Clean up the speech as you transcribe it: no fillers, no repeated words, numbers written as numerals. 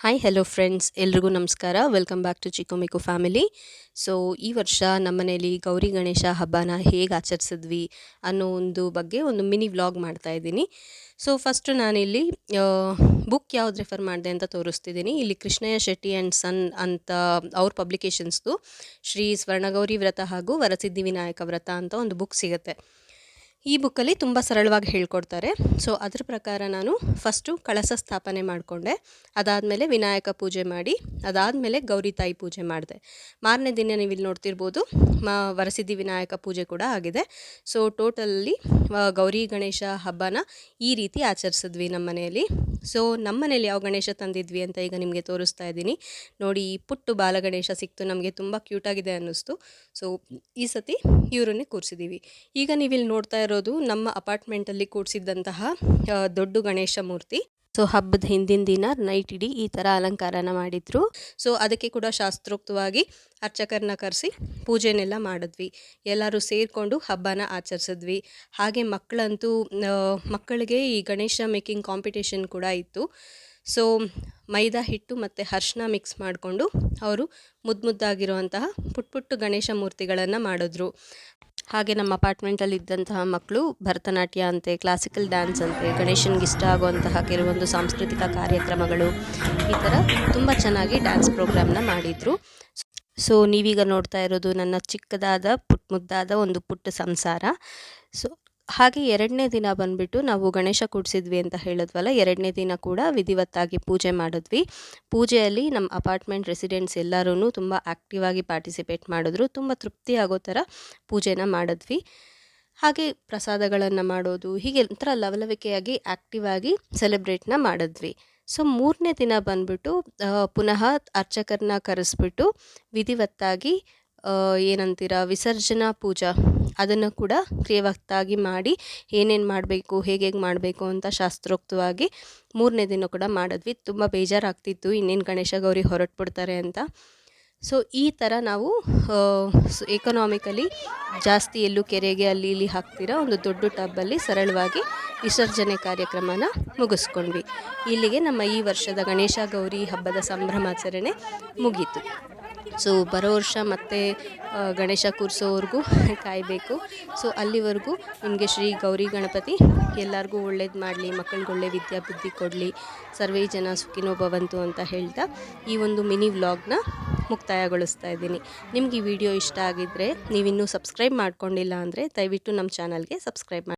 Hi hello friends, ಎಲ್ರಿಗೂ ನಮಸ್ಕಾರ. Welcome back to Chikku Mikku family. So ಈ ವರ್ಷ ನಮ್ಮನೇಲಿ ಗೌರಿ ಗಣೇಶ ಹಬ್ಬನ ಹೇಗೆ ಆಚರಿಸಿದ್ವಿ ಅನ್ನೋ ಒಂದು ಬಗ್ಗೆ ಒಂದು ಮಿನಿ ವ್ಲಾಗ್ ಮಾಡ್ತಾ ಇದ್ದೀನಿ. ಸೊ ಫಸ್ಟು ನಾನಿಲ್ಲಿ ಬುಕ್ ಯಾವ್ದು ರೆಫರ್ ಮಾಡಿದೆ ಅಂತ ತೋರಿಸ್ತಿದ್ದೀನಿ. ಇಲ್ಲಿ ಕೃಷ್ಣಯ್ಯ ಶೆಟ್ಟಿ ಆ್ಯಂಡ್ ಸನ್ ಅಂತ ಅವ್ರ ಪಬ್ಲಿಕೇಶನ್ಸ್ದು ಶ್ರೀ ಸ್ವರ್ಣಗೌರಿ ವ್ರತ ಹಾಗೂ ವರಸಿದ್ಧಿ ವಿನಾಯಕ ವ್ರತ ಅಂತ ಒಂದು ಬುಕ್ ಸಿಗುತ್ತೆ. ಈ ಬುಕ್ಕಲ್ಲಿ ತುಂಬ ಸರಳವಾಗಿ ಹೇಳ್ಕೊಡ್ತಾರೆ. ಸೊ ಅದ್ರ ಪ್ರಕಾರ ನಾನು ಫಸ್ಟು ಕಳಸ ಸ್ಥಾಪನೆ ಮಾಡಿಕೊಂಡೆ. ಅದಾದಮೇಲೆ ವಿನಾಯಕ ಪೂಜೆ ಮಾಡಿ, ಅದಾದಮೇಲೆ ಗೌರಿ ತಾಯಿ ಪೂಜೆ ಮಾಡಿದೆ. ಮಾರನೇ ದಿನ ನೀವು ಇಲ್ಲಿ ನೋಡ್ತಿರ್ಬೋದು, ವರಸಿದ್ಧಿ ವಿನಾಯಕ ಪೂಜೆ ಕೂಡ ಆಗಿದೆ. ಸೊ ಟೋಟಲಿ ಗೌರಿ ಗಣೇಶ ಹಬ್ಬನ ಈ ರೀತಿ ಆಚರಿಸಿದ್ವಿ ನಮ್ಮ ಮನೆಯಲ್ಲಿ. ಸೊ ನಮ್ಮ ಮನೇಲಿ ಯಾವ ಗಣೇಶ ತಂದಿದ್ವಿ ಅಂತ ಈಗ ನಿಮಗೆ ತೋರಿಸ್ತಾ ಇದ್ದೀನಿ ನೋಡಿ. ಈ ಪುಟ್ಟು ಬಾಲಗಣೇಶ ಸಿಕ್ತು, ನಮಗೆ ತುಂಬ ಕ್ಯೂಟಾಗಿದೆ ಅನ್ನಿಸ್ತು. ಸೊ ಈ ಸತಿ ಇವರನ್ನೇ ಕೂರಿಸಿದ್ದೀವಿ. ಈಗ ನೀವಿಲ್ಲಿ ನೋಡ್ತಾ ಇರೋದು ನಮ್ಮ ಅಪಾರ್ಟ್ಮೆಂಟಲ್ಲಿ ಕೂಡಿಸಿದ್ದಂತಹ ದೊಡ್ಡ ಗಣೇಶ ಮೂರ್ತಿ. ಸೊ ಹಬ್ಬದ ಹಿಂದಿನ ದಿನ ನೈಟ್ ಇಡೀ ಈ ಥರ ಅಲಂಕಾರನ ಮಾಡಿದ್ರು. ಸೊ ಅದಕ್ಕೆ ಕೂಡ ಶಾಸ್ತ್ರೋಕ್ತವಾಗಿ ಅರ್ಚಕರನ್ನ ಕರೆಸಿ ಪೂಜೆನೆಲ್ಲ ಮಾಡಿದ್ವಿ. ಎಲ್ಲರೂ ಸೇರಿಕೊಂಡು ಹಬ್ಬನ ಆಚರಿಸಿದ್ವಿ. ಹಾಗೆ ಮಕ್ಕಳಿಗೆ ಈ ಗಣೇಶ ಮೇಕಿಂಗ್ ಕಾಂಪಿಟೇಷನ್ ಕೂಡ ಇತ್ತು. ಸೊ ಮೈದಾ ಹಿಟ್ಟು ಮತ್ತು ಅರಿಶಿನ ಮಿಕ್ಸ್ ಮಾಡಿಕೊಂಡು ಅವರು ಮುದ್ದಾಗಿರುವಂತಹ ಪುಟ್ಟು ಗಣೇಶ ಮೂರ್ತಿಗಳನ್ನು ಮಾಡಿದ್ರು. ಹಾಗೆ ನಮ್ಮ ಅಪಾರ್ಟ್ಮೆಂಟಲ್ಲಿ ಇದ್ದಂತಹ ಮಕ್ಕಳು ಭರತನಾಟ್ಯ ಅಂತೆ, ಕ್ಲಾಸಿಕಲ್ ಡ್ಯಾನ್ಸ್ ಅಂತೆ, ಗಣೇಶನ್ಗೆ ಇಷ್ಟ ಆಗುವಂತಹ ಕೆಲವೊಂದು ಸಾಂಸ್ಕೃತಿಕ ಕಾರ್ಯಕ್ರಮಗಳು, ಈ ಥರ ತುಂಬ ಚೆನ್ನಾಗಿ ಡ್ಯಾನ್ಸ್ ಪ್ರೋಗ್ರಾಮ್ನ ಮಾಡಿದರು. ಸೊ ನೀವೀಗ ನೋಡ್ತಾ ಇರೋದು ನನ್ನ ಚಿಕ್ಕದಾದ ಮುದ್ದಾದ ಒಂದು ಪುಟ್ಟ ಸಂಸಾರ. ಸೊ ಹಾಗೆ ಎರಡನೇ ದಿನ ಬಂದುಬಿಟ್ಟು ನಾವು ಗಣೇಶ ಕೂಡಿಸಿದ್ವಿ ಅಂತ ಹೇಳಿದ್ವಲ್ಲ, ಎರಡನೇ ದಿನ ಕೂಡ ವಿಧಿವತ್ತಾಗಿ ಪೂಜೆ ಮಾಡಿದ್ವಿ. ಪೂಜೆಯಲ್ಲಿ ನಮ್ಮ ಅಪಾರ್ಟ್ಮೆಂಟ್ ರೆಸಿಡೆಂಟ್ಸ್ ಎಲ್ಲರೂ ತುಂಬ ಆ್ಯಕ್ಟಿವ್ ಆಗಿ ಪಾರ್ಟಿಸಿಪೇಟ್ ಮಾಡಿದ್ರು. ತುಂಬ ತೃಪ್ತಿ ಆಗೋ ಥರ ಪೂಜೆನ ಮಾಡಿದ್ವಿ. ಹಾಗೆ ಪ್ರಸಾದಗಳನ್ನು ಮಾಡೋದು, ಹೀಗೆ ಒಂಥರ ಲವಲವಿಕೆಯಾಗಿ ಆ್ಯಕ್ಟಿವ್ ಆಗಿ ಸೆಲೆಬ್ರೇಟ್ನ ಮಾಡಿದ್ವಿ. ಸೊ ಮೂರನೇ ದಿನ ಬಂದುಬಿಟ್ಟು ಪುನಃ ಅರ್ಚಕರನ್ನ ಕರೆಸ್ಬಿಟ್ಟು ವಿಧಿವತ್ತಾಗಿ ಏನಂತೀರ ವಿಸರ್ಜನಾ ಪೂಜಾ ಅದನ್ನು ಕೂಡ ಕ್ರಿಯಾವತ್ತಾಗಿ ಮಾಡಿ ಏನೇನು ಮಾಡಬೇಕು, ಹೇಗೆ ಮಾಡಬೇಕು ಅಂತ ಶಾಸ್ತ್ರೋಕ್ತವಾಗಿ ಮೂರನೇ ದಿನ ಕೂಡ ಮಾಡಿದ್ವಿ. ತುಂಬ ಬೇಜಾರಾಗ್ತಿತ್ತು ಇನ್ನೇನು ಗಣೇಶ ಗೌರಿ ಹೊರಟ್ಬಿಡ್ತಾರೆ ಅಂತ. ಸೊ ಈ ಥರ ನಾವು ಎಕನಾಮಿಕಲಿ ಜಾಸ್ತಿ ಎಲ್ಲೂ ಕೆರೆಗೆ ಅಲ್ಲಿ ಇಲ್ಲಿ ಹಾಕ್ತಿರೋ ಒಂದು ದೊಡ್ಡ ಟಬ್ಬಲ್ಲಿ ಸರಳವಾಗಿ ವಿಸರ್ಜನೆ ಕಾರ್ಯಕ್ರಮನ ಮುಗಿಸ್ಕೊಂಡ್ವಿ. ಇಲ್ಲಿಗೆ ನಮ್ಮ ಈ ವರ್ಷದ ಗಣೇಶ ಗೌರಿ ಹಬ್ಬದ ಸಂಭ್ರಮಾಚರಣೆ ಮುಗೀತು. ಸೊ ಬರೋ ವರ್ಷ ಮತ್ತೆ ಗಣೇಶ ಕೂರಿಸೋವರೆಗೂ ಕಾಯಬೇಕು. ಸೊ ಅಲ್ಲಿವರೆಗೂ ನಿಮಗೆ ಶ್ರೀ ಗೌರಿ ಗಣಪತಿ ಎಲ್ಲರಿಗೂ ಒಳ್ಳೇದು ಮಾಡಲಿ, ಮಕ್ಕಳಿಗೆ ಒಳ್ಳೆ ವಿದ್ಯಾಬುದ್ಧಿ ಕೊಡಲಿ, ಸರ್ವೇ ಜನ ಸುಖಿನೋ ಭವಂತು ಅಂತ ಹೇಳ್ತಾ ಈ ಒಂದು ಮಿನಿ ವ್ಲಾಗ್ನ ಮುಕ್ತಾಯಗೊಳಿಸ್ತಾ ಇದ್ದೀನಿ. ನಿಮ್ಗೆ ಈ ವಿಡಿಯೋ ಇಷ್ಟ ಆಗಿದ್ದರೆ, ನೀವಿನ್ನೂ ಸಬ್ಸ್ಕ್ರೈಬ್ ಮಾಡ್ಕೊಂಡಿಲ್ಲ ಅಂದರೆ ದಯವಿಟ್ಟು ನಮ್ಮ ಚಾನಲ್ಗೆ ಸಬ್ಸ್ಕ್ರೈಬ್ ಮಾಡಿ.